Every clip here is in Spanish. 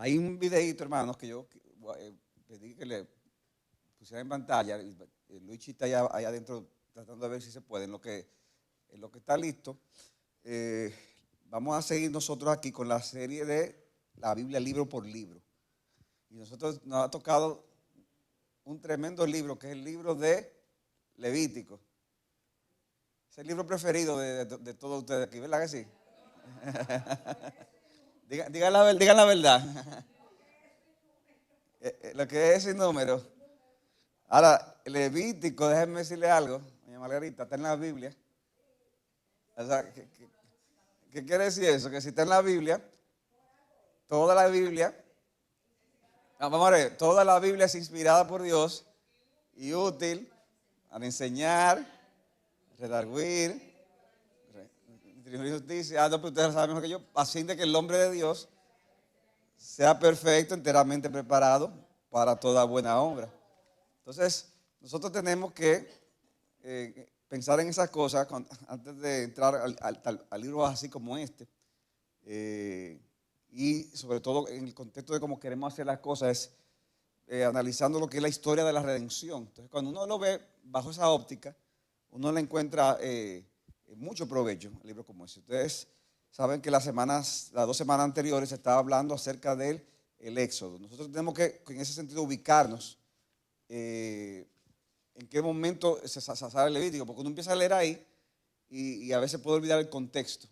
Hay un videíto, hermanos, que yo pedí que le pusiera en pantalla. Luigi está allá adentro tratando de ver si se puede. En lo que está listo, eh, vamos a seguir nosotros aquí con la serie de la Biblia libro por libro. Y nosotros nos ha tocado un tremendo libro, que es el libro de Levítico. Es el libro preferido de todos ustedes aquí, ¿verdad que sí? Digan la verdad. Lo que es sin número. Ahora, Levítico, déjenme decirle algo, doña Margarita, está en la Biblia. O sea, ¿qué quiere decir eso? Que si está en la Biblia, toda la Biblia, vamos a ver, toda la Biblia es inspirada por Dios y útil para enseñar, redarguir, distribuir justicia. No, pero ustedes saben mejor que yo, a fin de que el hombre de Dios sea perfecto, enteramente preparado para toda buena obra. Entonces, nosotros tenemos que pensar en esas cosas antes de entrar al libro así como este. Y sobre todo en el contexto de cómo queremos hacer las cosas, analizando lo que es la historia de la redención. Entonces, cuando uno lo ve bajo esa óptica, uno le encuentra mucho provecho al libro como ese. Ustedes saben que las 2 semanas anteriores se estaba hablando acerca del Éxodo. Nosotros tenemos que en ese sentido ubicarnos en qué momento se sale el Levítico, porque uno empieza a leer ahí y a veces puede olvidar el contexto.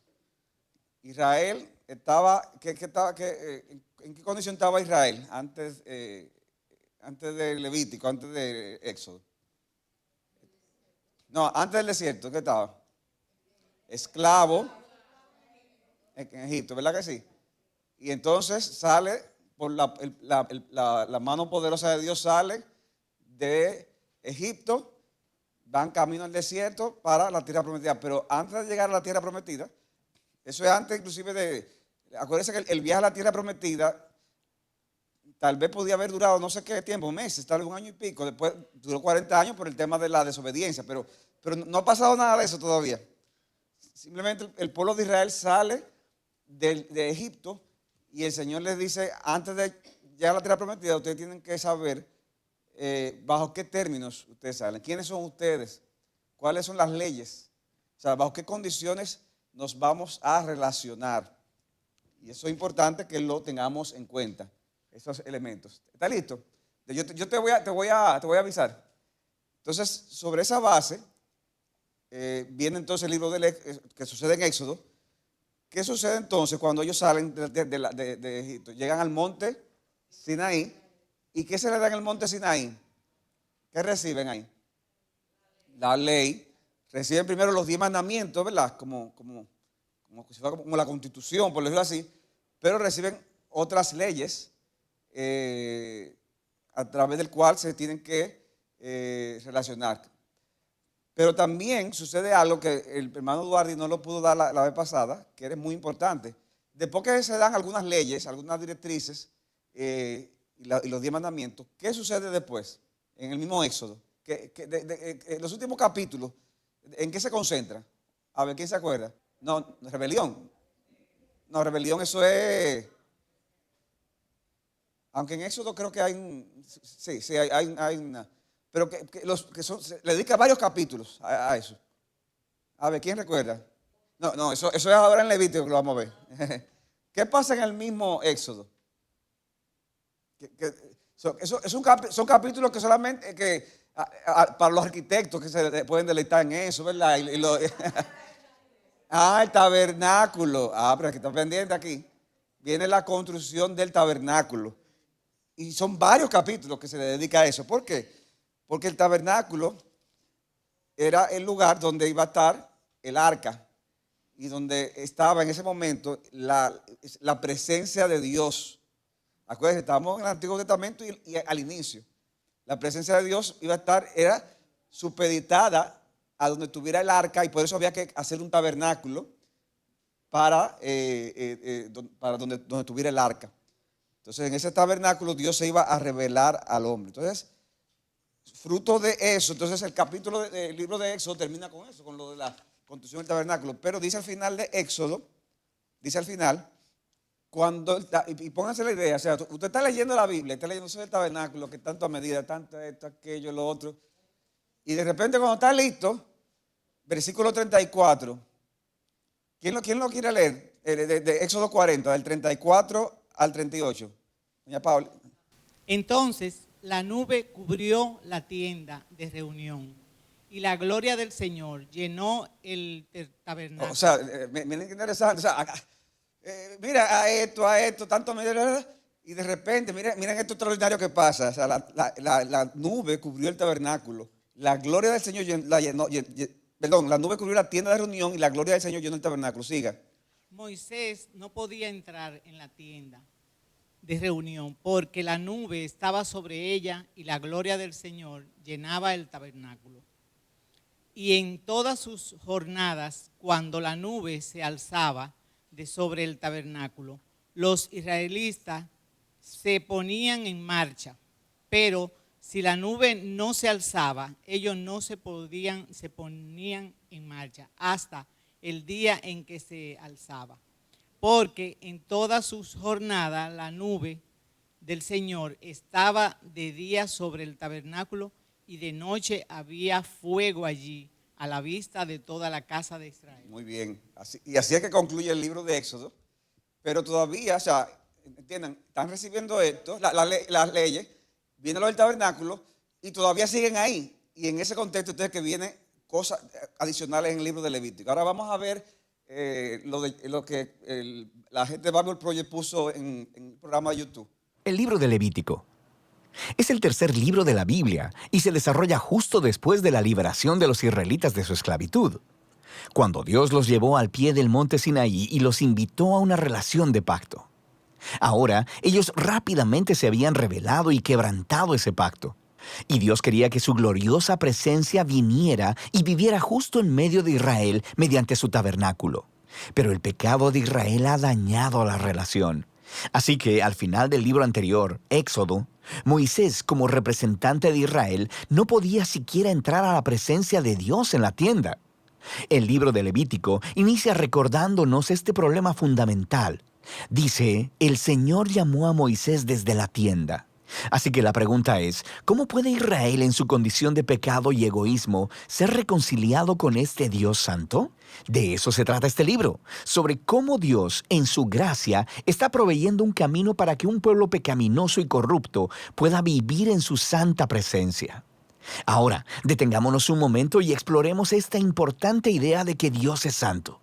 Israel estaba, ¿en qué condición estaba Israel antes del Levítico, antes del Éxodo? No, antes del desierto, ¿qué estaba? Esclavo en Egipto, ¿verdad que sí? Y entonces sale por la mano poderosa de Dios, sale de Egipto, van camino al desierto para la tierra prometida. Pero antes de llegar a la tierra prometida, eso es antes inclusive acuérdense que el viaje a la tierra prometida tal vez podía haber durado no sé qué tiempo, meses, tal vez un año y pico, después duró 40 años por el tema de la desobediencia, pero no ha pasado nada de eso todavía. Simplemente el pueblo de Israel sale de Egipto y el Señor les dice, antes de llegar a la tierra prometida, ustedes tienen que saber bajo qué términos ustedes salen, quiénes son ustedes, cuáles son las leyes, o sea, bajo qué condiciones nos vamos a relacionar. Y eso es importante que lo tengamos en cuenta, esos elementos. ¿Está listo? Yo te voy a avisar. Entonces, sobre esa base, viene entonces el libro que sucede en Éxodo. ¿Qué sucede entonces cuando ellos salen de Egipto? Llegan al monte Sinaí. ¿Y qué se les da en el monte Sinaí? ¿Qué reciben ahí? La ley. Reciben primero los 10 mandamientos, ¿verdad? Como la Constitución, por decirlo así. Pero reciben otras leyes a través del cual se tienen que relacionar. Pero también sucede algo que el hermano Duarte no lo pudo dar la vez pasada, que es muy importante. Después que se dan algunas leyes, algunas directrices y los 10 mandamientos, ¿qué sucede después? En el mismo Éxodo. En los últimos capítulos, ¿en qué se concentra? A ver, ¿quién se acuerda? No, rebelión. No, rebelión eso es... Aunque en Éxodo creo que sí, hay una... Pero se le dedica varios capítulos a eso. A ver, ¿quién recuerda? No, eso es ahora en Levítico que lo vamos a ver. ¿Qué pasa en el mismo Éxodo? Son capítulos que solamente para los arquitectos que se pueden deleitar en eso, ¿verdad? El tabernáculo. Pero aquí está pendiente aquí. Viene la construcción del tabernáculo. Y son varios capítulos que se le dedica a eso. ¿Por qué? Porque el tabernáculo era el lugar donde iba a estar el arca y donde estaba en ese momento la presencia de Dios. Acuérdense, estábamos en el Antiguo Testamento y al inicio. La presencia de Dios era supeditada a donde tuviera el arca y por eso había que hacer un tabernáculo para donde tuviera el arca. Entonces en ese tabernáculo Dios se iba a revelar al hombre. Entonces, fruto de eso, entonces el capítulo del libro de Éxodo termina con eso, con lo de la construcción del tabernáculo. Pero dice al final de Éxodo, dice al final, y pónganse la idea, o sea, usted está leyendo la Biblia, está leyendo sobre el tabernáculo, que tanto a medida, tanto esto, aquello, lo otro, y de repente cuando está listo, versículo 34, ¿quién lo quiere leer? De Éxodo 40, del 34 al 38. Doña Paula. Entonces la nube cubrió la tienda de reunión y la gloria del Señor llenó el tabernáculo. O sea, miren qué interesante. O sea, mira a esto, tanto y de repente, miren esto extraordinario que pasa. O sea, la nube cubrió el tabernáculo. La gloria del Señor la nube cubrió la tienda de reunión y la gloria del Señor llenó el tabernáculo. Siga. Moisés no podía entrar en la tienda de reunión porque la nube estaba sobre ella y la gloria del Señor llenaba el tabernáculo. Y en todas sus jornadas, cuando la nube se alzaba de sobre el tabernáculo, los israelitas se ponían en marcha, pero si la nube no se alzaba, ellos no se ponían en marcha hasta el día en que se alzaba. Porque en todas sus jornadas la nube del Señor estaba de día sobre el tabernáculo y de noche había fuego allí a la vista de toda la casa de Israel. Muy bien. Así es que concluye el libro de Éxodo. Pero todavía, o sea, entiendan, están recibiendo esto, las leyes, viene lo del tabernáculo y todavía siguen ahí. Y en ese contexto ustedes que vienen cosas adicionales en el libro de Levítico. Ahora vamos a ver lo que la gente de Bible Project puso en el programa de YouTube. El libro de Levítico es el tercer libro de la Biblia y se desarrolla justo después de la liberación de los israelitas de su esclavitud, cuando Dios los llevó al pie del monte Sinaí y los invitó a una relación de pacto. Ahora, ellos rápidamente se habían rebelado y quebrantado ese pacto, y Dios quería que su gloriosa presencia viniera y viviera justo en medio de Israel mediante su tabernáculo. Pero el pecado de Israel ha dañado la relación. Así que al final del libro anterior, Éxodo, Moisés, como representante de Israel, no podía siquiera entrar a la presencia de Dios en la tienda. El libro de Levítico inicia recordándonos este problema fundamental. Dice, el Señor llamó a Moisés desde la tienda. Así que la pregunta es, ¿cómo puede Israel en su condición de pecado y egoísmo ser reconciliado con este Dios santo? De eso se trata este libro, sobre cómo Dios, en su gracia, está proveyendo un camino para que un pueblo pecaminoso y corrupto pueda vivir en su santa presencia. Ahora, detengámonos un momento y exploremos esta importante idea de que Dios es santo.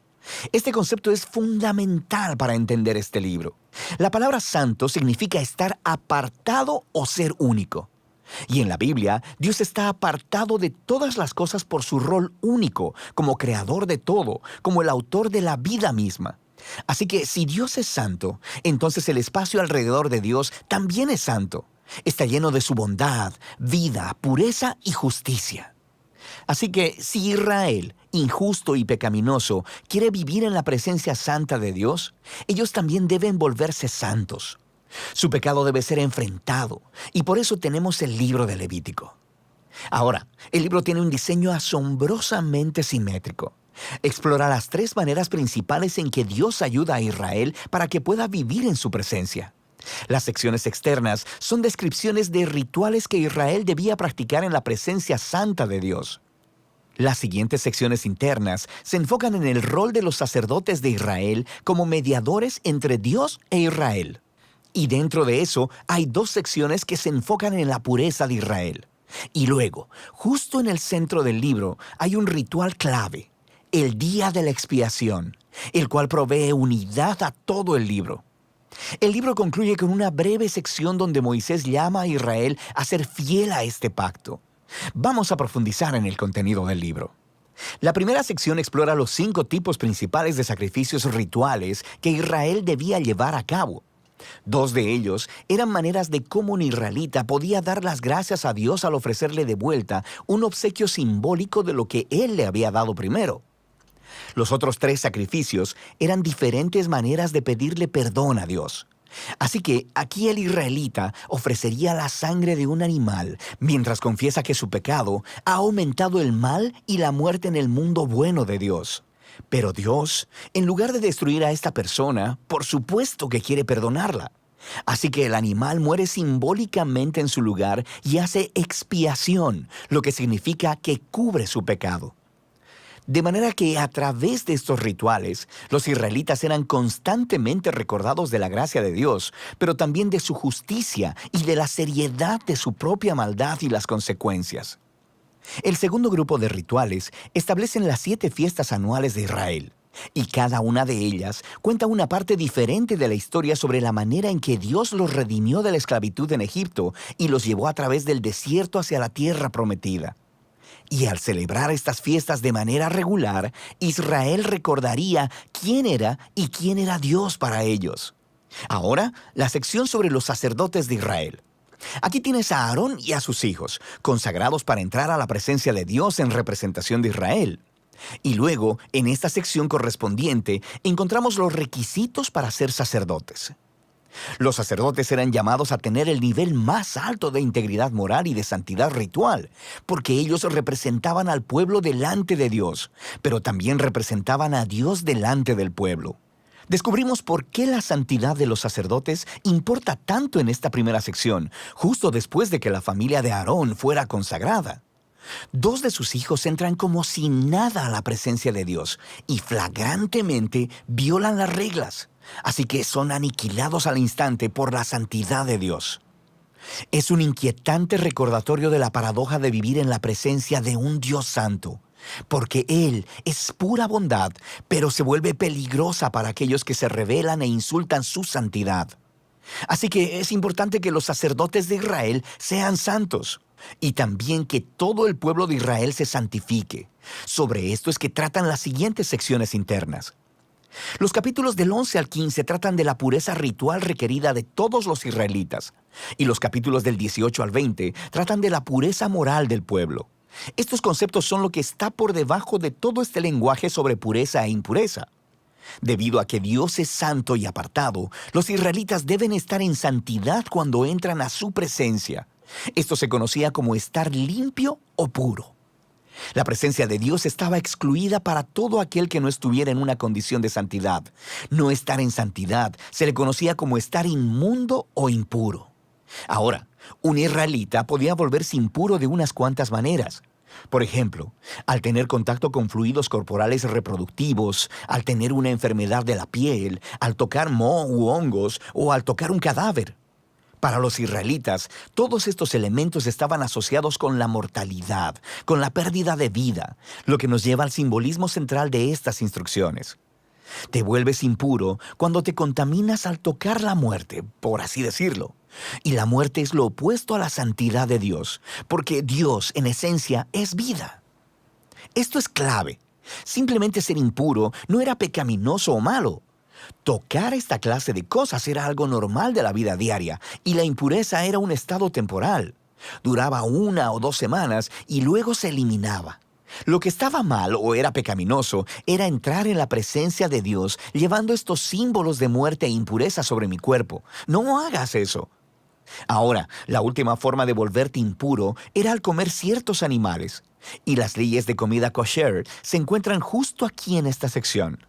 Este concepto es fundamental para entender este libro. La palabra santo significa estar apartado o ser único. Y en la Biblia, Dios está apartado de todas las cosas por su rol único, como creador de todo, como el autor de la vida misma. Así que si Dios es santo, entonces el espacio alrededor de Dios también es santo. Está lleno de su bondad, vida, pureza y justicia. Así que si Israel, injusto y pecaminoso, quiere vivir en la presencia santa de Dios, ellos también deben volverse santos. Su pecado debe ser enfrentado, y por eso tenemos el libro de Levítico. Ahora, el libro tiene un diseño asombrosamente simétrico. Explora las tres maneras principales en que Dios ayuda a Israel para que pueda vivir en su presencia. Las secciones externas son descripciones de rituales que Israel debía practicar en la presencia santa de Dios. Las siguientes secciones internas se enfocan en el rol de los sacerdotes de Israel como mediadores entre Dios e Israel. Y dentro de eso hay dos secciones que se enfocan en la pureza de Israel. Y luego, justo en el centro del libro, hay un ritual clave, el Día de la Expiación, el cual provee unidad a todo el libro. El libro concluye con una breve sección donde Moisés llama a Israel a ser fiel a este pacto. Vamos a profundizar en el contenido del libro. La primera sección explora los 5 tipos principales de sacrificios rituales que Israel debía llevar a cabo. 2 de ellos eran maneras de cómo un israelita podía dar las gracias a Dios al ofrecerle de vuelta un obsequio simbólico de lo que Él le había dado primero. Los otros 3 sacrificios eran diferentes maneras de pedirle perdón a Dios. Así que aquí el israelita ofrecería la sangre de un animal mientras confiesa que su pecado ha aumentado el mal y la muerte en el mundo bueno de Dios. Pero Dios, en lugar de destruir a esta persona, por supuesto que quiere perdonarla. Así que el animal muere simbólicamente en su lugar y hace expiación, lo que significa que cubre su pecado. De manera que a través de estos rituales, los israelitas eran constantemente recordados de la gracia de Dios, pero también de su justicia y de la seriedad de su propia maldad y las consecuencias. El segundo grupo de rituales establecen las 7 fiestas anuales de Israel, y cada una de ellas cuenta una parte diferente de la historia sobre la manera en que Dios los redimió de la esclavitud en Egipto y los llevó a través del desierto hacia la tierra prometida. Y al celebrar estas fiestas de manera regular, Israel recordaría quién era y quién era Dios para ellos. Ahora, la sección sobre los sacerdotes de Israel. Aquí tienes a Aarón y a sus hijos, consagrados para entrar a la presencia de Dios en representación de Israel. Y luego, en esta sección correspondiente, encontramos los requisitos para ser sacerdotes. Los sacerdotes eran llamados a tener el nivel más alto de integridad moral y de santidad ritual, porque ellos representaban al pueblo delante de Dios, pero también representaban a Dios delante del pueblo. Descubrimos por qué la santidad de los sacerdotes importa tanto en esta primera sección, justo después de que la familia de Aarón fuera consagrada. 2 de sus hijos entran como si nada a la presencia de Dios y flagrantemente violan las reglas. Así que son aniquilados al instante por la santidad de Dios. Es un inquietante recordatorio de la paradoja de vivir en la presencia de un Dios santo, porque Él es pura bondad, pero se vuelve peligrosa para aquellos que se rebelan e insultan su santidad. Así que es importante que los sacerdotes de Israel sean santos, y también que todo el pueblo de Israel se santifique. Sobre esto es que tratan las siguientes secciones internas. Los capítulos del 11 al 15 tratan de la pureza ritual requerida de todos los israelitas, y los capítulos del 18 al 20 tratan de la pureza moral del pueblo. Estos conceptos son lo que está por debajo de todo este lenguaje sobre pureza e impureza. Debido a que Dios es santo y apartado, los israelitas deben estar en santidad cuando entran a su presencia. Esto se conocía como estar limpio o puro. La presencia de Dios estaba excluida para todo aquel que no estuviera en una condición de santidad. No estar en santidad se le conocía como estar inmundo o impuro. Ahora, un israelita podía volverse impuro de unas cuantas maneras. Por ejemplo, al tener contacto con fluidos corporales reproductivos, al tener una enfermedad de la piel, al tocar moho u hongos o al tocar un cadáver. Para los israelitas, todos estos elementos estaban asociados con la mortalidad, con la pérdida de vida, lo que nos lleva al simbolismo central de estas instrucciones. Te vuelves impuro cuando te contaminas al tocar la muerte, por así decirlo. Y la muerte es lo opuesto a la santidad de Dios, porque Dios, en esencia, es vida. Esto es clave. Simplemente ser impuro no era pecaminoso o malo. Tocar esta clase de cosas era algo normal de la vida diaria, y la impureza era un estado temporal. Duraba 1 o 2 semanas y luego se eliminaba. Lo que estaba mal o era pecaminoso era entrar en la presencia de Dios llevando estos símbolos de muerte e impureza sobre mi cuerpo. No hagas eso. Ahora, la última forma de volverte impuro era al comer ciertos animales, y las leyes de comida kosher se encuentran justo aquí en esta sección.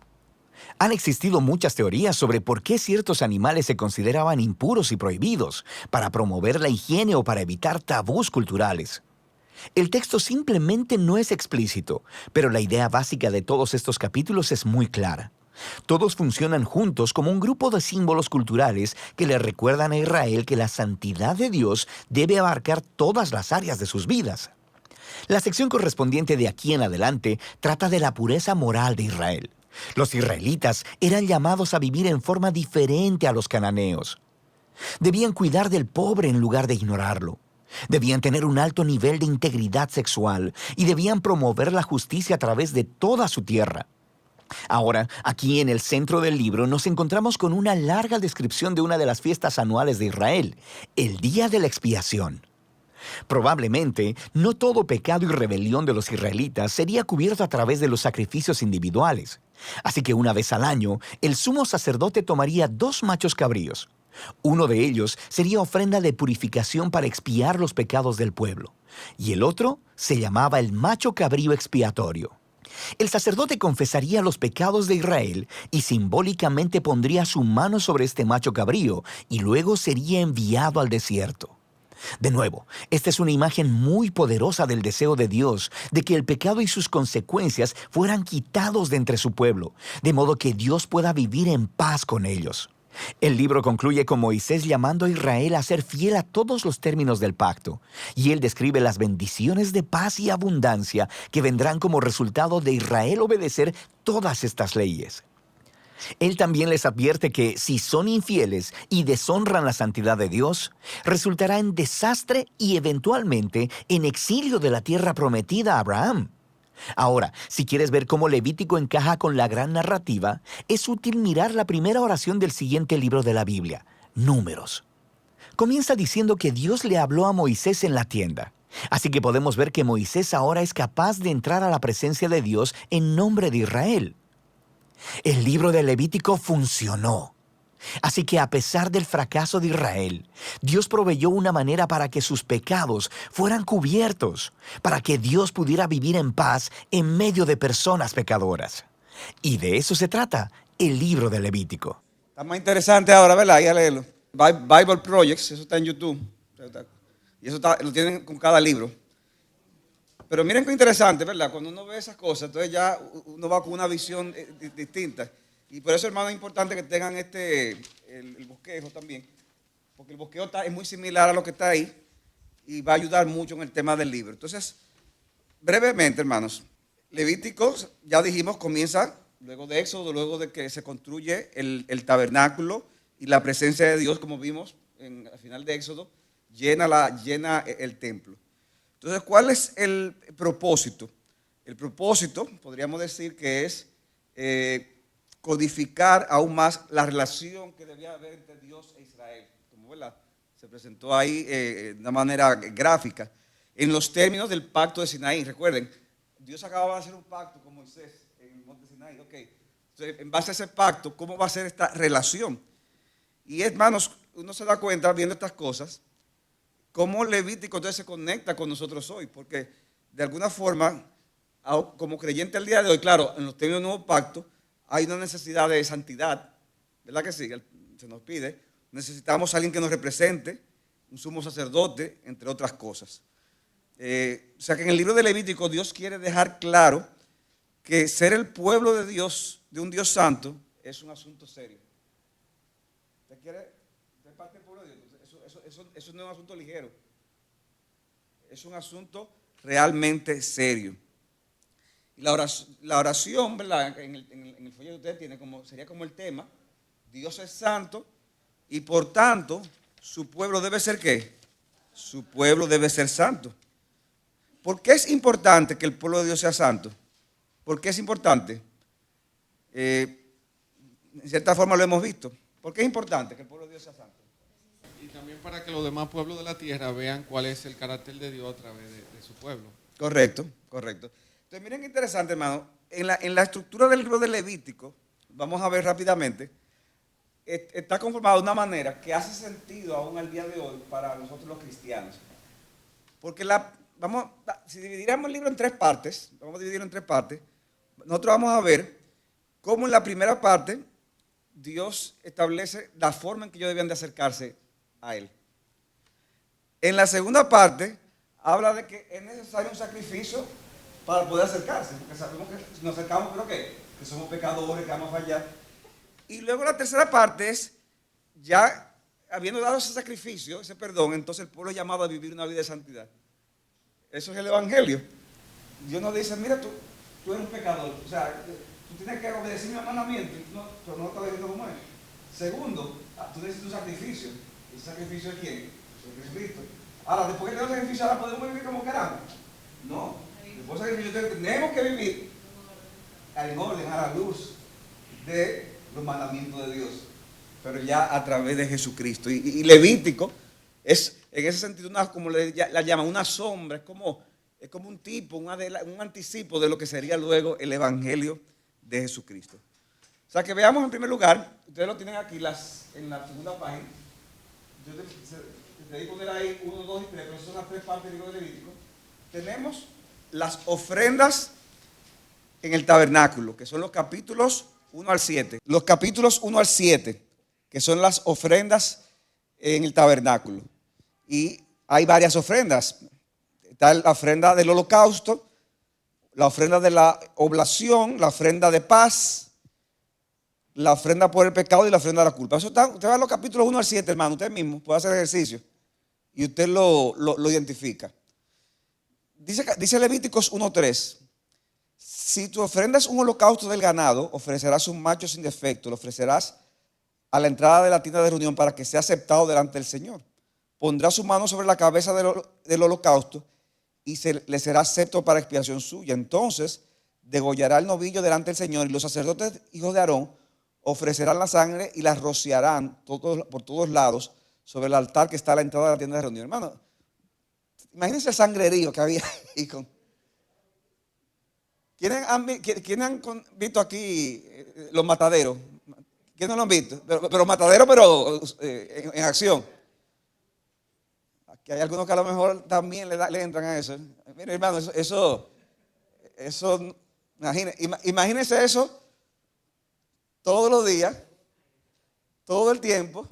Han existido muchas teorías sobre por qué ciertos animales se consideraban impuros y prohibidos, para promover la higiene o para evitar tabús culturales. El texto simplemente no es explícito, pero la idea básica de todos estos capítulos es muy clara. Todos funcionan juntos como un grupo de símbolos culturales que le recuerdan a Israel que la santidad de Dios debe abarcar todas las áreas de sus vidas. La sección correspondiente de aquí en adelante trata de la pureza moral de Israel. Los israelitas eran llamados a vivir en forma diferente a los cananeos. Debían cuidar del pobre en lugar de ignorarlo. Debían tener un alto nivel de integridad sexual y debían promover la justicia a través de toda su tierra. Ahora, aquí en el centro del libro nos encontramos con una larga descripción de una de las fiestas anuales de Israel, el Día de la Expiación. Probablemente, no todo pecado y rebelión de los israelitas sería cubierto a través de los sacrificios individuales. Así que una vez al año, el sumo sacerdote tomaría 2 machos cabríos. Uno de ellos sería ofrenda de purificación para expiar los pecados del pueblo, y el otro se llamaba el macho cabrío expiatorio. El sacerdote confesaría los pecados de Israel y simbólicamente pondría su mano sobre este macho cabrío y luego sería enviado al desierto. De nuevo, esta es una imagen muy poderosa del deseo de Dios de que el pecado y sus consecuencias fueran quitados de entre su pueblo, de modo que Dios pueda vivir en paz con ellos. El libro concluye con Moisés llamando a Israel a ser fiel a todos los términos del pacto, y él describe las bendiciones de paz y abundancia que vendrán como resultado de Israel obedecer todas estas leyes. Él también les advierte que si son infieles y deshonran la santidad de Dios, resultará en desastre y eventualmente en exilio de la tierra prometida a Abraham. Ahora, si quieres ver cómo Levítico encaja con la gran narrativa, es útil mirar la primera oración del siguiente libro de la Biblia, Números. Comienza diciendo que Dios le habló a Moisés en la tienda. Así que podemos ver que Moisés ahora es capaz de entrar a la presencia de Dios en nombre de Israel. El libro de Levítico funcionó. Así que a pesar del fracaso de Israel, Dios proveyó una manera para que sus pecados fueran cubiertos, para que Dios pudiera vivir en paz en medio de personas pecadoras. Y de eso se trata el libro de Levítico. Está más interesante ahora, ¿verdad? Ya léelo. Bible Projects, eso está en YouTube. Y eso lo tienen con cada libro. Pero miren qué interesante, ¿verdad? Cuando uno ve esas cosas, entonces ya uno va con una visión distinta. Y por eso, hermano, es importante que tengan el bosquejo también, porque el bosquejo es muy similar a lo que está ahí y va a ayudar mucho en el tema del libro. Entonces, brevemente, hermanos, Levítico, ya dijimos, comienza luego de Éxodo, luego de que se construye el tabernáculo y la presencia de Dios, como vimos al final de Éxodo, llena el templo. Entonces, ¿cuál es el propósito? El propósito, podríamos decir que es codificar aún más la relación que debía haber entre Dios e Israel, como ¿verdad? Se presentó ahí de una manera gráfica, en los términos del pacto de Sinaí. Recuerden, Dios acababa de hacer un pacto con Moisés en el monte Sinaí. Okay. Entonces, en base a ese pacto, ¿cómo va a ser esta relación? Y hermanos, uno se da cuenta viendo estas cosas, cómo Levítico entonces se conecta con nosotros hoy, porque de alguna forma, como creyente al día de hoy, claro, en los términos del nuevo pacto, hay una necesidad de santidad, ¿verdad que sí? Se nos pide, necesitamos a alguien que nos represente, un sumo sacerdote, entre otras cosas. O sea que en el libro de Levítico Dios quiere dejar claro que ser el pueblo de Dios, de un Dios santo, es un asunto serio. ¿Usted quiere ser parte del pueblo de Dios? Eso no es un asunto ligero. Es un asunto realmente serio. Y la oración, ¿verdad? En el folleto que usted tiene, sería como el tema: Dios es santo y por tanto su pueblo debe ser ¿qué? Su pueblo debe ser santo. ¿Por qué es importante que el pueblo de Dios sea santo? ¿Por qué es importante? En cierta forma lo hemos visto. ¿Por qué es importante que el pueblo de Dios sea santo? Y también para que los demás pueblos de la tierra vean cuál es el carácter de Dios a través de su pueblo. Correcto, correcto. Entonces miren qué interesante, hermano. En la estructura del libro de Levítico, vamos a ver rápidamente, está conformado de una manera que hace sentido aún al día de hoy para nosotros los cristianos. Porque si dividiéramos el libro en tres partes, vamos a dividirlo en tres partes, nosotros vamos a ver cómo en la primera parte Dios establece la forma en que ellos debían de acercarse a Él. En la segunda parte habla de que es necesario un sacrificio para poder acercarse, porque sabemos que si nos acercamos, pero que somos pecadores, que vamos a fallar. Y luego la tercera parte es, ya habiendo dado ese sacrificio, ese perdón, entonces el pueblo es llamado a vivir una vida de santidad. Eso es el Evangelio. Dios nos dice, mira, tú eres un pecador, o sea, tú tienes que obedecer mi mandamiento, pero no lo estás diciendo como es. Segundo, tú necesitas un sacrificio. ¿El sacrificio de quién? De Jesucristo. Ahora, después que tenemos sacrificio, ahora podemos vivir como queramos. No. Después del sacrificio tenemos que vivir en orden, a la luz de los mandamientos de Dios, pero ya a través de Jesucristo. Y Levítico es, en ese sentido, como la llaman, una sombra, es como un tipo, un anticipo de lo que sería luego el Evangelio de Jesucristo. O sea, que veamos en primer lugar, ustedes lo tienen aquí en la segunda página. Yo te digo poner ahí 1, 2 y 3, pero esas son las tres partes del libro de Levítico. Tenemos las ofrendas en el tabernáculo, que son los capítulos 1 al 7. Los capítulos 1 al 7, que son las ofrendas en el tabernáculo. Y hay varias ofrendas. Está la ofrenda del holocausto, la ofrenda de la oblación, la ofrenda de paz, la ofrenda por el pecado y la ofrenda de la culpa. Eso está, usted va a los capítulos 1 al 7, hermano, usted mismo puede hacer ejercicio y usted lo identifica. Dice Levíticos 1:3, si tu ofrenda es un holocausto del ganado, ofrecerás un macho sin defecto, lo ofrecerás a la entrada de la tienda de reunión para que sea aceptado delante del Señor. Pondrá su mano sobre la cabeza del holocausto y le será acepto para expiación suya. Entonces degollará el novillo delante del Señor y los sacerdotes, hijos de Aarón, ofrecerán la sangre y la rociarán por todos lados sobre el altar que está a la entrada de la tienda de reunión. Hermano, imagínense el sangrerío que había ahí con... ¿Quiénes han visto aquí los mataderos? ¿Quiénes no lo han visto? Pero mataderos, pero en acción. Aquí hay algunos que a lo mejor también le entran a eso. Mire, hermano, eso imagínense eso todos los días, todo el tiempo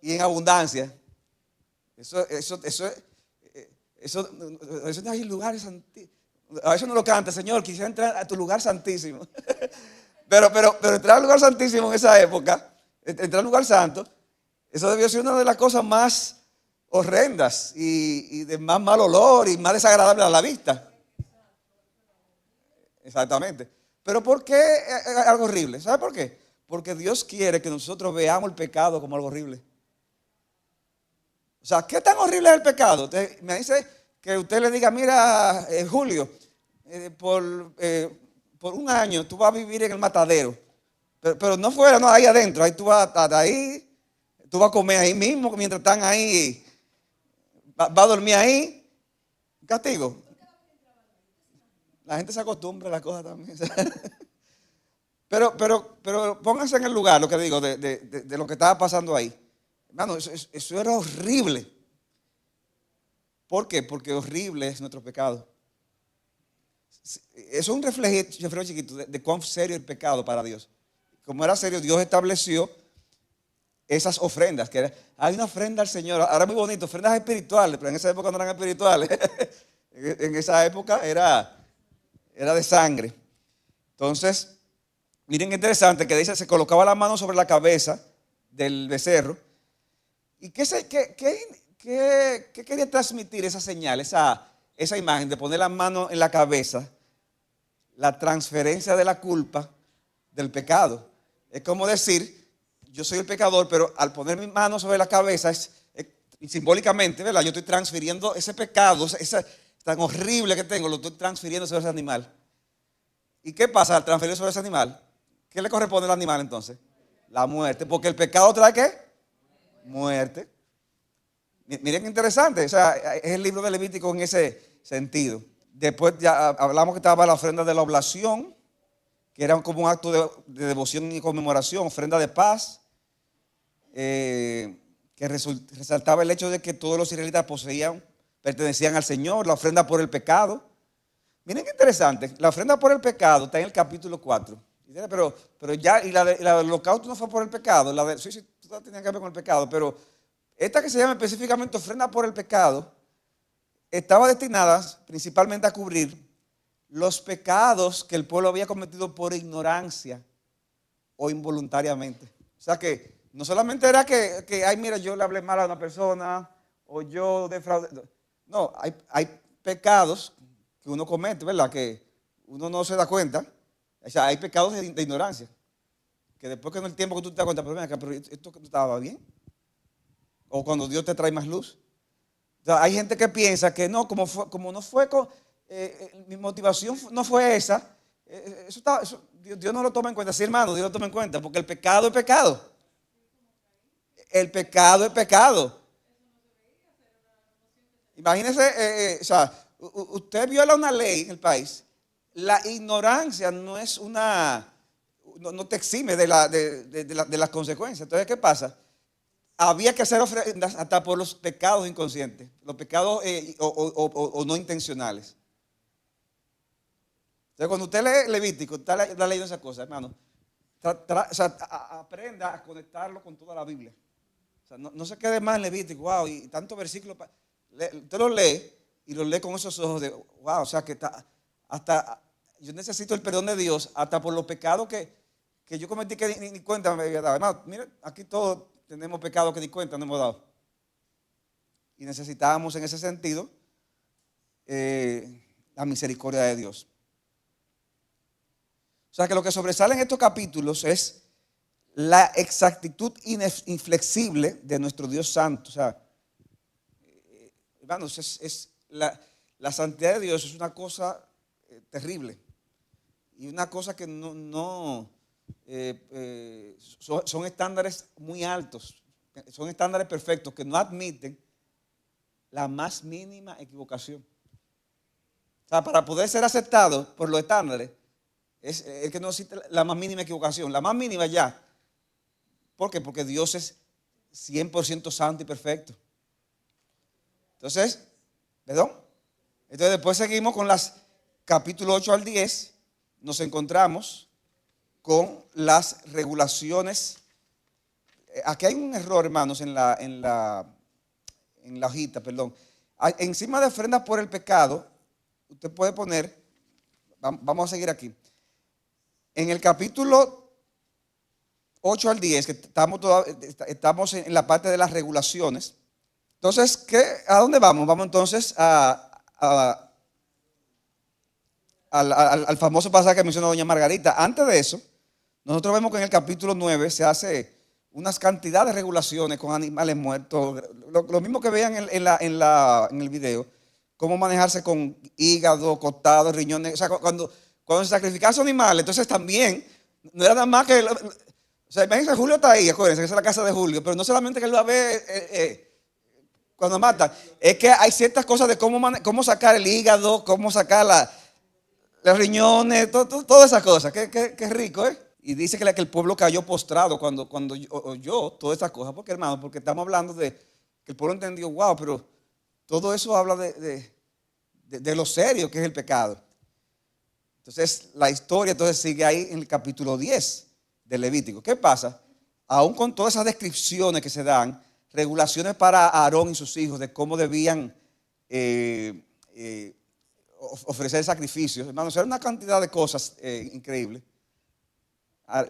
y en abundancia. Eso no hay lugares santísimos. A veces no lo canta, Señor, quisiera entrar a tu lugar santísimo. pero entrar al lugar santísimo en esa época, entrar al lugar santo, eso debió ser una de las cosas más horrendas y de más mal olor y más desagradable a la vista. Exactamente. Pero ¿por qué es algo horrible? ¿Sabe por qué? Porque Dios quiere que nosotros veamos el pecado como algo horrible. O sea, ¿qué tan horrible es el pecado? Usted me dice que usted le diga, mira, Julio, por un año tú vas a vivir en el matadero. Pero no fuera, no, ahí adentro. Ahí tú vas a estar ahí, tú vas a comer ahí mismo mientras están ahí. Va a dormir ahí. Castigo. La gente se acostumbra a las cosas también. Pero pónganse en el lugar, lo que digo, de lo que estaba pasando ahí. Hermano, eso era horrible. ¿Por qué? Porque horrible es nuestro pecado. Eso es un reflejo chiquito de cuán serio es el pecado para Dios. Como era serio, Dios estableció esas ofrendas. Hay una ofrenda al Señor, ahora es muy bonito, ofrendas espirituales, pero en esa época no eran espirituales. En esa época era de sangre. Entonces, miren qué interesante que dice, se colocaba la mano sobre la cabeza del becerro. ¿Y qué quería transmitir esa señal, esa imagen de poner la mano en la cabeza? La transferencia de la culpa del pecado. Es como decir, yo soy el pecador, pero al poner mi mano sobre la cabeza, simbólicamente, ¿verdad? Yo estoy transfiriendo ese pecado, tan horrible que tengo, lo estoy transfiriendo sobre ese animal. ¿Y qué pasa al transferir sobre ese animal? ¿Qué le corresponde al animal entonces? La muerte, porque el pecado trae ¿qué? Muerte. Miren qué interesante, o sea, es el libro de Levítico en ese sentido. Después ya hablamos que estaba la ofrenda de la oblación, que era como un acto de devoción y conmemoración, ofrenda de paz, que resaltaba el hecho de que todos los israelitas pertenecían al Señor, la ofrenda por el pecado. Miren qué interesante, la ofrenda por el pecado está en el capítulo 4. Pero ya, y la del holocausto no fue por el pecado, sí, tenía que ver con el pecado, pero esta que se llama específicamente ofrenda por el pecado, estaba destinada principalmente a cubrir los pecados que el pueblo había cometido por ignorancia o involuntariamente. O sea que no solamente era que ay, mira, yo le hablé mal a una persona o yo defraudé. No, hay pecados que uno comete, ¿verdad? Que uno no se da cuenta. O sea, hay pecados de ignorancia. Que después con el tiempo que tú te das cuenta, pero esto no estaba bien. O cuando Dios te trae más luz. O sea, hay gente que piensa que no, como no fue mi motivación no fue esa. Dios no lo toma en cuenta. Sí, hermano, Dios lo toma en cuenta. Porque el pecado es pecado. El pecado es pecado. Imagínese, o sea, usted viola una ley en el país. La ignorancia no es no te exime de las consecuencias. Entonces, ¿qué pasa? Había que hacer ofrendas hasta por los pecados inconscientes, los pecados o no intencionales. Entonces, cuando usted lee Levítico, está leyendo esas cosas, hermano. O sea, aprenda a conectarlo con toda la Biblia. O sea, no se quede más en Levítico, wow, y tantos versículos. Usted lo lee y lo lee con esos ojos de, wow, o sea, que hasta yo necesito el perdón de Dios, hasta por los pecados que yo cometí que ni cuenta me había dado. Hermano, mire, aquí todos tenemos pecados que ni cuenta nos hemos dado. Y necesitamos en ese sentido la misericordia de Dios. O sea que lo que sobresale en estos capítulos es la exactitud inflexible de nuestro Dios santo. O sea, hermanos, la santidad de Dios es una cosa terrible. Y una cosa que son estándares muy altos. Son estándares perfectos que no admiten la más mínima equivocación. O sea, para poder ser aceptado por los estándares, es el que no existe la más mínima equivocación. La más mínima ya. ¿Por qué? Porque Dios es 100% santo y perfecto. Entonces, ¿perdón? Entonces después seguimos con las capítulo 8 al 10. Nos encontramos con las regulaciones. Aquí hay un error, hermanos, en la hojita, perdón. Encima de ofrendas por el pecado, usted puede poner, vamos a seguir aquí. En el capítulo 8 al 10, que estamos en la parte de las regulaciones. Entonces, ¿a dónde vamos? Vamos entonces al famoso pasaje que mencionó doña Margarita. Antes de eso, nosotros vemos que en el capítulo 9 se hace unas cantidades de regulaciones con animales muertos. Lo mismo que vean en el video, cómo manejarse con hígado, costado, riñones. O sea, cuando se sacrifican esos animales, entonces también, no era nada más que, o sea, imagínense, Julio está ahí, acuérdense que esa es la casa de Julio, pero no solamente que él va a ver cuando matan, es que hay ciertas cosas de cómo sacar el hígado, cómo sacar los riñones, todas esas cosas, que rico, ¿eh? Y dice que el pueblo cayó postrado cuando oyó todas esas cosas, porque estamos hablando de que el pueblo entendió, wow, pero todo eso habla de lo serio que es el pecado. Entonces, la historia sigue ahí en el capítulo 10 de Levítico. ¿Qué pasa? Aún con todas esas descripciones que se dan, regulaciones para Aarón y sus hijos de cómo debían ofrecer sacrificios. Hermanos, era una cantidad de cosas increíbles.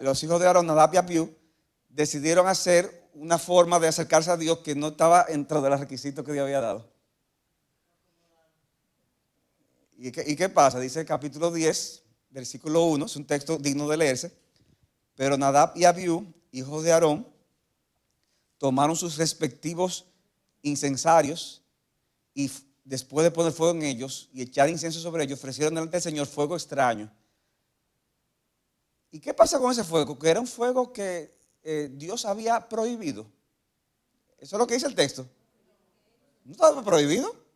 Los hijos de Aarón, Nadab y Abiú, decidieron hacer una forma de acercarse a Dios que no estaba dentro de los requisitos que Dios había dado. ¿Y qué pasa? Dice el capítulo 10, versículo 1, es un texto digno de leerse. Pero Nadab y Abiú, hijos de Aarón, tomaron sus respectivos incensarios y después de poner fuego en ellos y echar incienso sobre ellos, ofrecieron delante del Señor fuego extraño. ¿Y qué pasa con ese fuego? Que era un fuego que Dios había prohibido. Eso es lo que dice el texto. ¿No estaba prohibido?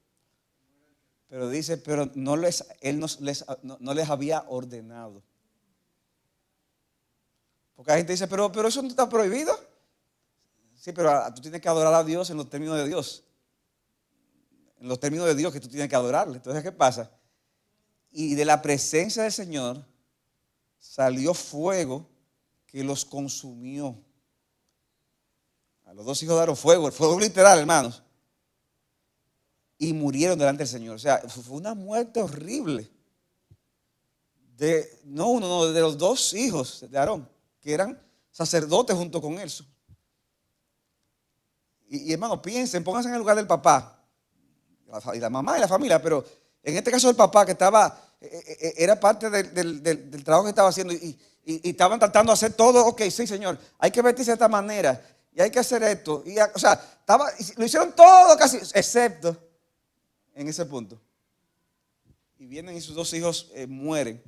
Pero dice, pero él no les había ordenado. Porque la gente dice, pero eso no está prohibido. Sí, pero tú tienes que adorar a Dios en los términos de Dios. En los términos de Dios que tú tienes que adorarle. Entonces, ¿qué pasa? Y de la presencia del Señor salió fuego que los consumió. A los dos hijos de Aarón, fuego, el fuego literal, hermanos. Y murieron delante del Señor. O sea, fue una muerte horrible. De los dos hijos de Aarón, que eran sacerdotes junto con él. Y hermano, piensen, pónganse en el lugar del papá, y la mamá y la familia, pero en este caso el papá que era parte del trabajo que estaba haciendo y estaban tratando de hacer todo, ok, sí señor, hay que vestirse de esta manera y hay que hacer esto. O sea, lo hicieron todo casi, excepto en ese punto. Y vienen y sus dos hijos mueren.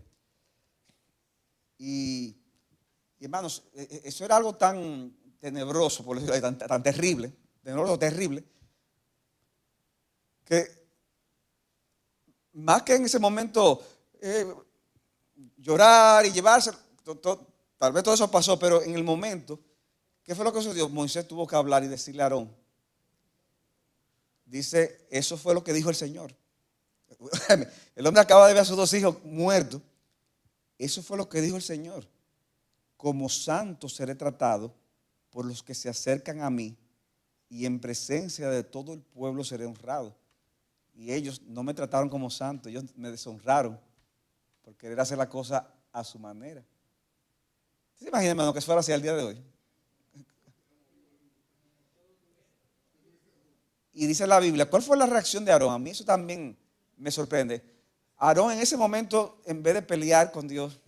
Y hermanos, eso era algo tan tenebroso, por decirlo así, tan terrible, tenebroso, terrible, que más que en ese momento llorar y llevarse, tal vez todo eso pasó, pero en el momento, ¿qué fue lo que sucedió? Moisés tuvo que hablar y decirle a Aarón. Dice, eso fue lo que dijo el Señor. El hombre acaba de ver a sus dos hijos muertos Eso fue lo que dijo el Señor. Como santo seré tratado por los que se acercan a mí, y en presencia de todo el pueblo seré honrado. Y ellos no me trataron como santo, ellos me deshonraron por querer hacer la cosa a su manera. ¿Se imagina, hermano, que eso fuera así al día de hoy? Y dice la Biblia, ¿cuál fue la reacción de Aarón? A mí eso también me sorprende. Aarón en ese momento, en vez de pelear con Dios,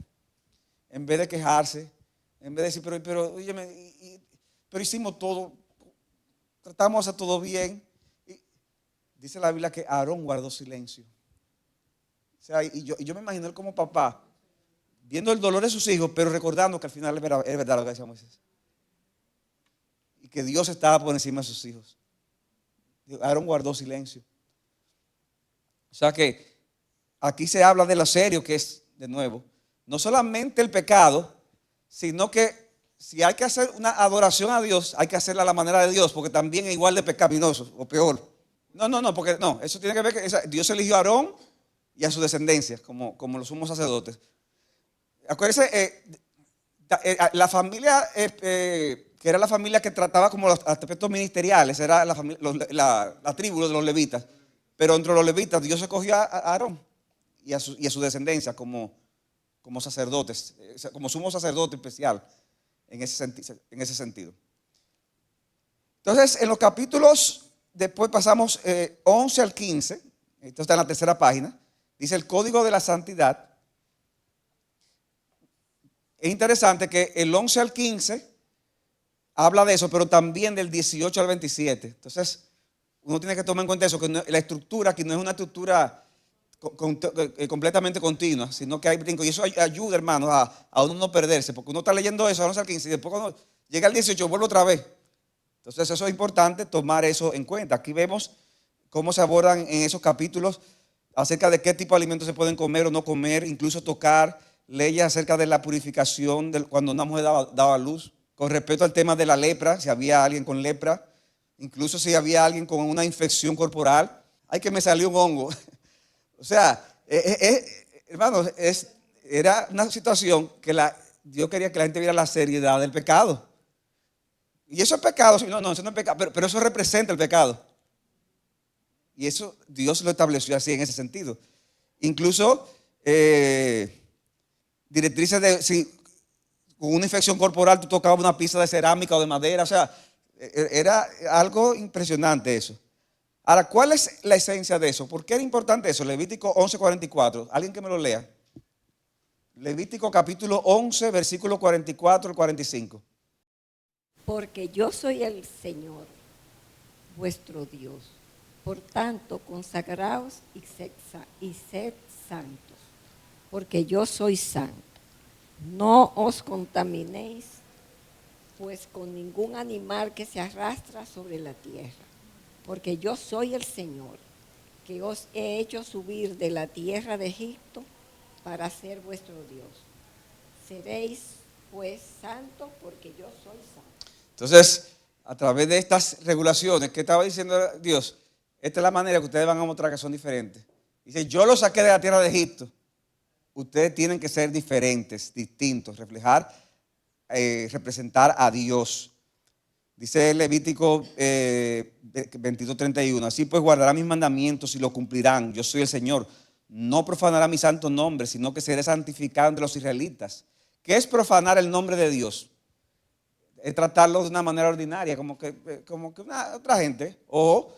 en vez de quejarse, en vez de decir, pero óyeme, pero hicimos todo, tratamos de hacer todo bien. Y dice la Biblia que Aarón guardó silencio. O sea, y yo me imagino él como papá, viendo el dolor de sus hijos, pero recordando que al final es verdad lo que decía Moisés. Y que Dios estaba por encima de sus hijos. Aarón guardó silencio. O sea que aquí se habla de lo serio que es, de nuevo, no solamente el pecado, sino que si hay que hacer una adoración a Dios, hay que hacerla a la manera de Dios, porque también es igual de pecaminoso o peor. No, porque no, eso tiene que ver que Dios eligió a Aarón y a su descendencia como los sumos sacerdotes. Acuérdense, la familia que era la familia que trataba como los aspectos ministeriales, era la tribu de los levitas. Pero entre los levitas Dios escogió a Aarón y a su descendencia como sacerdotes, como sumo sacerdote especial en ese sentido. Entonces, en los capítulos, después pasamos 11 al 15, esto está en la tercera página, dice el código de la santidad. Es interesante que el 11 al 15 habla de eso, pero también del 18 al 27. Entonces, uno tiene que tomar en cuenta eso, que la estructura aquí no es una estructura completamente continua, sino que hay brincos. Y eso ayuda, hermanos, a uno no perderse, porque uno está leyendo eso, al 15, y después cuando llega al 18, vuelve otra vez. Entonces, eso es importante tomar eso en cuenta. Aquí vemos cómo se abordan en esos capítulos acerca de qué tipo de alimentos se pueden comer o no comer, incluso tocar leyes acerca de la purificación cuando una mujer daba luz. Con respecto al tema de la lepra, si había alguien con lepra, incluso si había alguien con una infección corporal. Ay, que me salió un hongo. O sea, hermanos, era una situación que Dios quería que la gente viera la seriedad del pecado. Y eso es pecado. No, eso no es pecado, pero eso representa el pecado. Y eso Dios lo estableció así en ese sentido. Incluso directrices de si con una infección corporal tú tocabas una pieza de cerámica o de madera, o sea, era algo impresionante eso. Ahora, ¿cuál es la esencia de eso? ¿Por qué era importante eso? Levítico 11:44. ¿Alguien que me lo lea? Levítico capítulo 11, versículo 44 al 45. Porque yo soy el Señor, vuestro Dios. Por tanto, consagraos y sed santos, porque yo soy santo. No os contaminéis, pues con ningún animal que se arrastra sobre la tierra, porque yo soy el Señor, que os he hecho subir de la tierra de Egipto para ser vuestro Dios. Seréis pues santos, porque yo soy santo. Entonces, a través de estas regulaciones, ¿qué estaba diciendo Dios? Esta es la manera que ustedes van a mostrar que son diferentes. Dice, yo los saqué de la tierra de Egipto. Ustedes tienen que ser diferentes, distintos, representar a Dios. Dice Levítico 22:31, así pues guardarán mis mandamientos y lo cumplirán. Yo soy el Señor. No profanará mi santo nombre, sino que seré santificado entre los israelitas. ¿Qué es profanar el nombre de Dios? Es tratarlo de una manera ordinaria, como que otra gente, o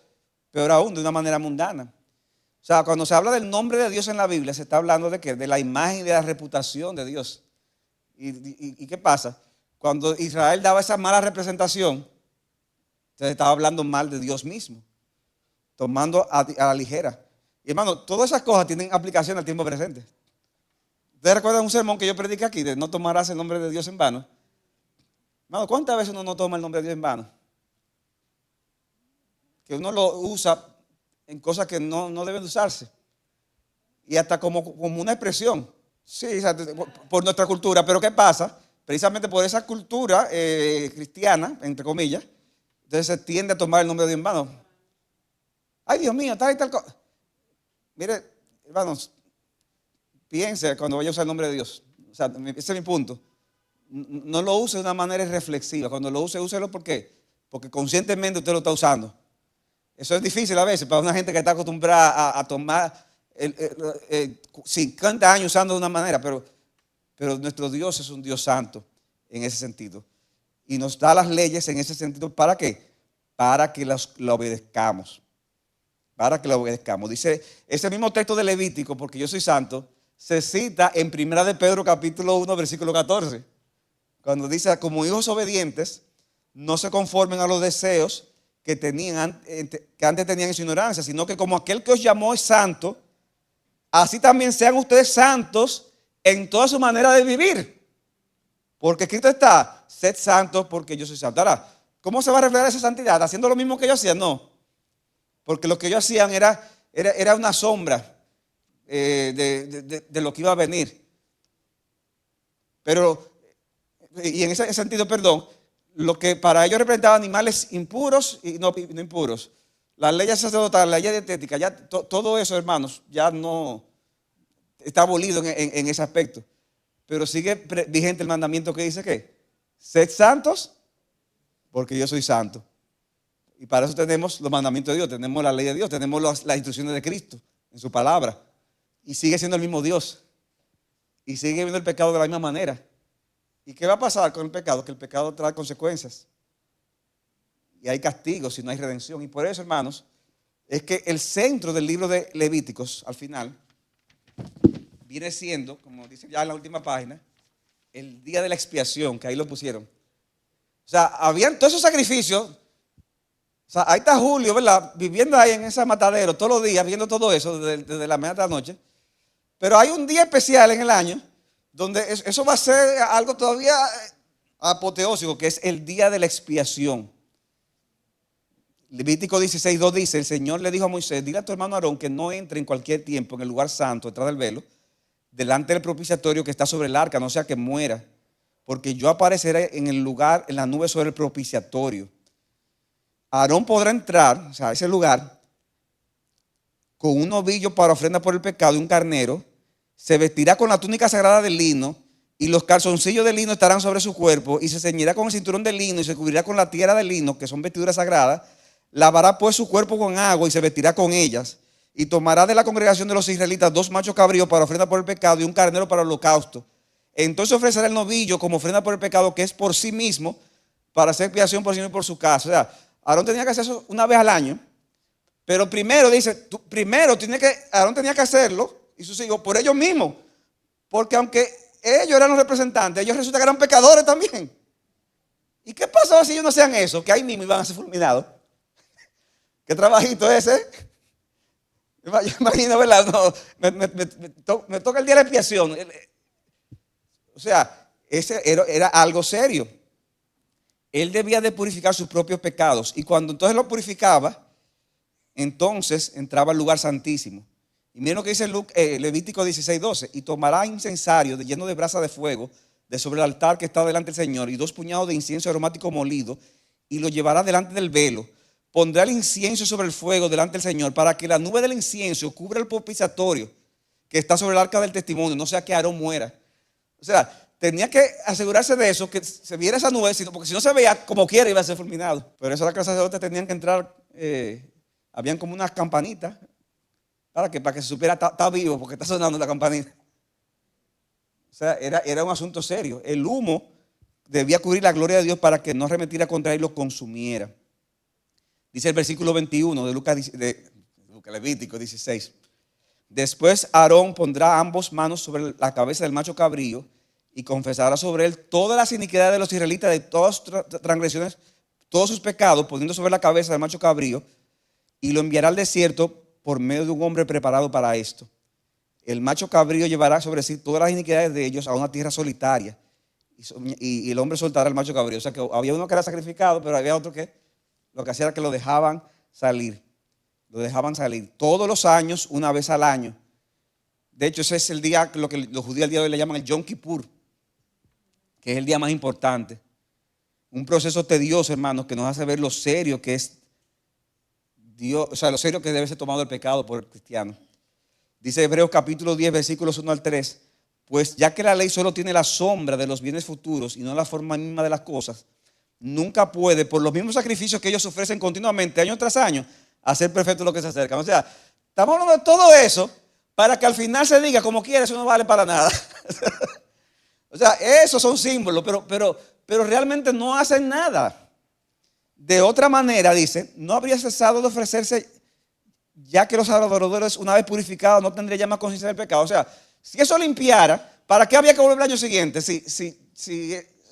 peor aún, de una manera mundana. O sea, cuando se habla del nombre de Dios en la Biblia, se está hablando de ¿qué? De la imagen y de la reputación de Dios. ¿Y qué pasa? Cuando Israel daba esa mala representación, se estaba hablando mal de Dios mismo, tomando a la ligera. Y hermano, todas esas cosas tienen aplicación al tiempo presente. ¿Ustedes recuerdan un sermón que yo prediqué aquí de no tomarás el nombre de Dios en vano? Hermano, ¿cuántas veces uno no toma el nombre de Dios en vano? Que uno lo usa en cosas que no deben de usarse. Y hasta como una expresión. Sí, por nuestra cultura. Pero ¿qué pasa? Precisamente por esa cultura cristiana, entre comillas, entonces se tiende a tomar el nombre de Dios en vano. Ay, Dios mío, tal y tal cosa. Mire, hermanos, piense cuando vaya a usar el nombre de Dios. sea, ese es mi punto. No lo use de una manera reflexiva. Cuando lo use, úselo porque conscientemente usted lo está usando. Eso es difícil a veces para una gente que está acostumbrada a tomar 50 años usando de una manera, pero nuestro Dios es un Dios santo en ese sentido. Y nos da las leyes en ese sentido. ¿Para qué? Para que la obedezcamos. Para que la obedezcamos. Dice ese mismo texto de Levítico, porque yo soy santo, se cita en 1 de Pedro capítulo 1, versículo 14. Cuando dice, como hijos obedientes, no se conformen a los deseos que antes tenían en su ignorancia, sino que como aquel que os llamó es santo, así también sean ustedes santos en toda su manera de vivir. Porque escrito está, sed santos porque yo soy santo. Ahora, ¿cómo se va a reflejar esa santidad? ¿Haciendo lo mismo que yo hacía? No. Porque lo que ellos hacían era una sombra de lo que iba a venir. Pero, y en ese sentido, perdón, lo que para ellos representaba animales impuros y no impuros. Las leyes sacerdotales, la ley dietética, ya todo eso, hermanos, ya no está abolido en ese aspecto. Pero sigue vigente el mandamiento que dice que sed santos porque yo soy santo. Y para eso tenemos los mandamientos de Dios, tenemos la ley de Dios, tenemos las instrucciones de Cristo en su palabra. Y sigue siendo el mismo Dios. Y sigue viendo el pecado de la misma manera. ¿Y qué va a pasar con el pecado? Que el pecado trae consecuencias. Y hay castigo si no hay redención. Y por eso, hermanos, es que el centro del libro de Levíticos, al final, viene siendo, como dice ya en la última página, el día de la expiación, que ahí lo pusieron. O sea, habían todos esos sacrificios. O sea, ahí está Julio, ¿verdad? Viviendo ahí en ese matadero todos los días, viendo todo eso desde la mañana hasta la noche. Pero hay un día especial en el año donde eso va a ser algo todavía apoteósico, que es el día de la expiación. Levítico 16:2 dice, el Señor le dijo a Moisés, dile a tu hermano Aarón que no entre en cualquier tiempo en el lugar santo, detrás del velo, delante del propiciatorio que está sobre el arca, no sea que muera, porque yo apareceré en el lugar, en la nube sobre el propiciatorio. Aarón podrá entrar, o sea, a ese lugar, con un novillo para ofrenda por el pecado y un carnero, se vestirá con la túnica sagrada de lino y los calzoncillos de lino estarán sobre su cuerpo y se ceñirá con el cinturón de lino y se cubrirá con la tierra de lino, que son vestiduras sagradas, lavará pues su cuerpo con agua y se vestirá con ellas y tomará de la congregación de los israelitas 2 machos cabríos para ofrenda por el pecado y un carnero para el holocausto. Entonces ofrecerá el novillo como ofrenda por el pecado, que es por sí mismo, para hacer expiación por sí mismo y por su casa. O sea, Aarón tenía que hacer eso una vez al año, pero primero dice, Aarón tenía que hacerlo y sus hijos por ellos mismos, porque aunque ellos eran los representantes, ellos resulta que eran pecadores también. ¿Y qué pasó si ellos no hacían eso? Que ahí mismo iban a ser fulminados. ¿Qué trabajito es ese? Yo imagino, ¿verdad? No, me toca el día de la expiación. O sea, ese era algo serio. Él debía de purificar sus propios pecados. Y cuando entonces lo purificaba, entonces entraba al lugar santísimo. Y miren lo que dice Levítico 16:12. Y tomará incensario lleno de brasa de fuego de sobre el altar que está delante del Señor y 2 puñados de incienso aromático molido y lo llevará delante del velo. Pondrá el incienso sobre el fuego delante del Señor para que la nube del incienso cubra el propiciatorio que está sobre el arca del testimonio, no sea que Aarón muera. O sea, tenía que asegurarse de eso, que se viera esa nube, porque si no se veía como quiera iba a ser fulminado. Pero eso las casas de sacerdotes tenían que entrar, habían como unas campanitas, para que se supiera, está vivo porque está sonando la campanita. O sea, era un asunto serio. El humo debía cubrir la gloria de Dios para que no arremetiera contra él y lo consumiera. Dice el versículo 21 de Levítico 16. Después Aarón pondrá ambas manos sobre la cabeza del macho cabrío y confesará sobre él todas las iniquidades de los israelitas, de todas sus transgresiones, todos sus pecados, poniendo sobre la cabeza del macho cabrío, y lo enviará al desierto por medio de un hombre preparado para esto. El macho cabrío llevará sobre sí todas las iniquidades de ellos a una tierra solitaria, y el hombre soltará al macho cabrío. O sea que había uno que era sacrificado, pero había otro que lo que hacía era que lo dejaban salir. Lo dejaban salir todos los años, una vez al año. De hecho, ese es el día, lo que los judíos al día de hoy le llaman el Yom Kippur, que es el día más importante. Un proceso tedioso, hermanos, que nos hace ver lo serio que es Dios, o sea, lo serio que debe ser tomado el pecado por el cristiano. Dice Hebreos capítulo 10, versículos 1 al 3. Pues ya que la ley solo tiene la sombra de los bienes futuros y no la forma misma de las cosas, nunca puede, por los mismos sacrificios que ellos ofrecen continuamente, año tras año, hacer perfecto lo que se acercan. O sea, estamos hablando de todo eso para que al final se diga, como quiera, eso no vale para nada. O sea, esos son símbolos, pero realmente no hacen nada. De otra manera, dice, no habría cesado de ofrecerse, ya que los adoradores, una vez purificados, no tendrían ya más conciencia del pecado. O sea, si eso limpiara, ¿para qué había que volver el año siguiente? Si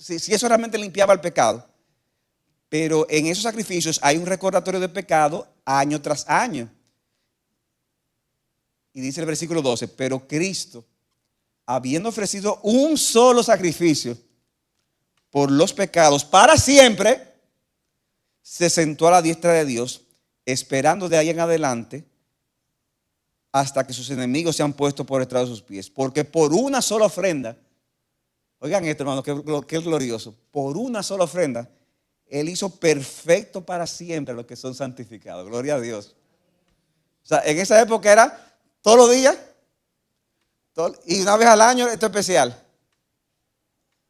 eso realmente limpiaba el pecado. Pero en esos sacrificios hay un recordatorio de pecado año tras año. Y dice el versículo 12, pero Cristo, habiendo ofrecido un solo sacrificio por los pecados para siempre, se sentó a la diestra de Dios, esperando de ahí en adelante hasta que sus enemigos sean puestos por detrás de sus pies. Porque por una sola ofrenda, oigan esto, hermano, que es glorioso, por una sola ofrenda, Él hizo perfecto para siempre a los que son santificados. Gloria a Dios. O sea, en esa época era todos los días y una vez al año, esto especial.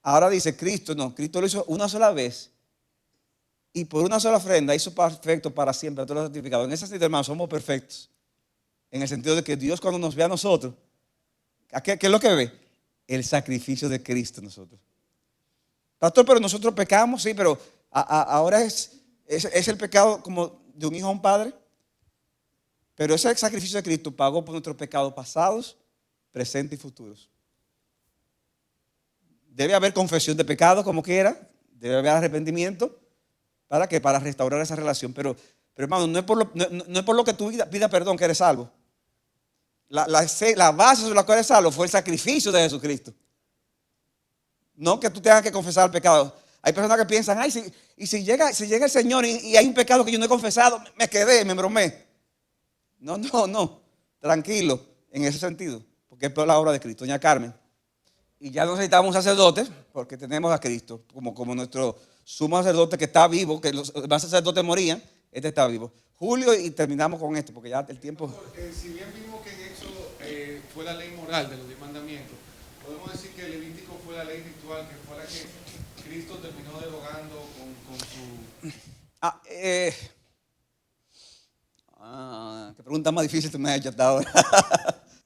Ahora dice Cristo, no, Cristo lo hizo una sola vez y por una sola ofrenda hizo perfecto para siempre a todos los santificados. En ese sentido, hermano, somos perfectos. En el sentido de que Dios, cuando nos ve a nosotros, ¿qué es lo que ve? El sacrificio de Cristo en nosotros. Pastor, pero nosotros pecamos, sí, pero ahora es el pecado como de un hijo a un padre. Pero ese sacrificio de Cristo pagó por nuestros pecados pasados, presentes y futuros. Debe haber confesión de pecado como quiera, debe haber arrepentimiento. ¿Para qué? Para restaurar esa relación. Pero hermano, no es por lo que tú pidas perdón que eres salvo. La base sobre la cual eres salvo fue el sacrificio de Jesucristo. No que tú tengas que confesar el pecado. Hay personas que piensan, ay, si llega el Señor y hay un pecado que yo no he confesado, me embromé. No. Tranquilo en ese sentido, porque es por la obra de Cristo. Doña Carmen. Y ya no necesitamos un sacerdote, porque tenemos a Cristo como nuestro sumo sacerdote que está vivo, que los demás sacerdotes morían, este está vivo. Julio, y terminamos con esto, porque ya el tiempo... Si bien vimos que en Éxodo fue la ley moral de los 10 mandamientos, podemos decir que el Levítico fue la ley ritual, que fue la que Cristo terminó derogando con su... qué pregunta más difícil tú me has hecho hasta ahora.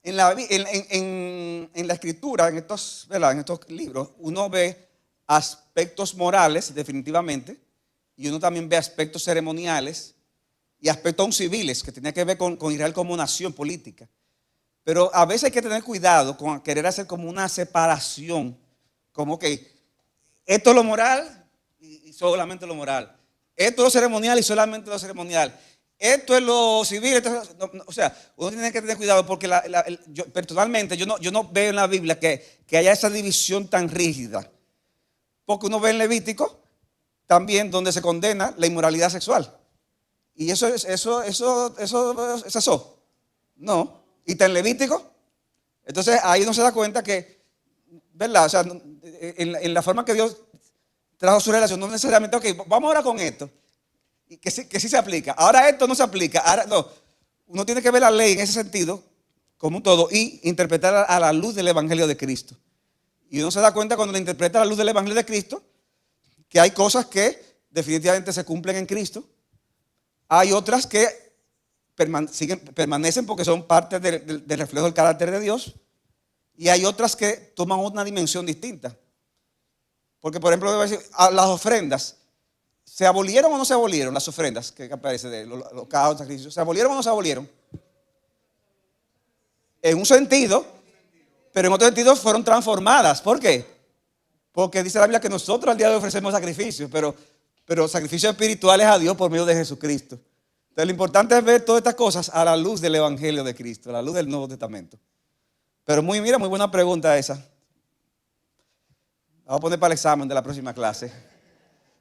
En la escritura, en estos libros, uno ve aspectos morales, definitivamente, y uno también ve aspectos ceremoniales y aspectos aún civiles, que tenía que ver con Israel como nación política. Pero a veces hay que tener cuidado con querer hacer como una separación, como que esto es lo moral y solamente lo moral. Esto es lo ceremonial y solamente lo ceremonial. Esto es lo civil. O sea, uno tiene que tener cuidado porque yo, personalmente yo no veo en la Biblia que haya esa división tan rígida. Porque uno ve en Levítico también donde se condena la inmoralidad sexual. Y eso es eso. No. Y está en Levítico. Entonces ahí uno se da cuenta que, ¿verdad? O sea, en la forma que Dios trajo su relación, no necesariamente, ok, vamos ahora con esto. Y que sí se aplica. Ahora esto no se aplica. Ahora no. Uno tiene que ver la ley en ese sentido, como un todo, y interpretar a la luz del Evangelio de Cristo. Y uno se da cuenta cuando le interpreta a la luz del Evangelio de Cristo, que hay cosas que definitivamente se cumplen en Cristo. Hay otras que permanecen porque son parte del reflejo del carácter de Dios. Y hay otras que toman una dimensión distinta. Porque, por ejemplo, las ofrendas. ¿Se abolieron o no se abolieron las ofrendas que aparece de los caos, sacrificios? ¿Se abolieron o no se abolieron? En un sentido, pero en otro sentido fueron transformadas. ¿Por qué? Porque dice la Biblia que nosotros al día de hoy ofrecemos sacrificios, pero sacrificios espirituales a Dios por medio de Jesucristo. Entonces lo importante es ver todas estas cosas a la luz del Evangelio de Cristo, a la luz del Nuevo Testamento. Pero muy buena pregunta esa. Vamos a poner para el examen de la próxima clase.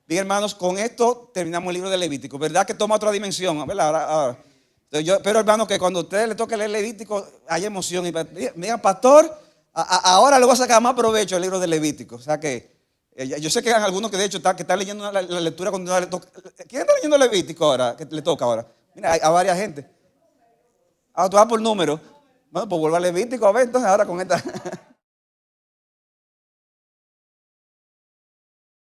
Bien, hermanos, con esto terminamos el libro de Levítico. ¿Verdad que toma otra dimensión? ¿Verdad? Ahora. Pero, hermanos, que cuando a ustedes les toque leer Levítico, hay emoción. Y mira, pastor, ahora le voy a sacar más provecho al libro de Levítico. O sea que, yo sé que hay algunos que de hecho que están leyendo la lectura continuada. ¿Quién está leyendo Levítico ahora? Que le toca ahora. Mira, a varias gente. Tú vas por número. Bueno, pues vuelva a Levítico a ver entonces ahora con esta.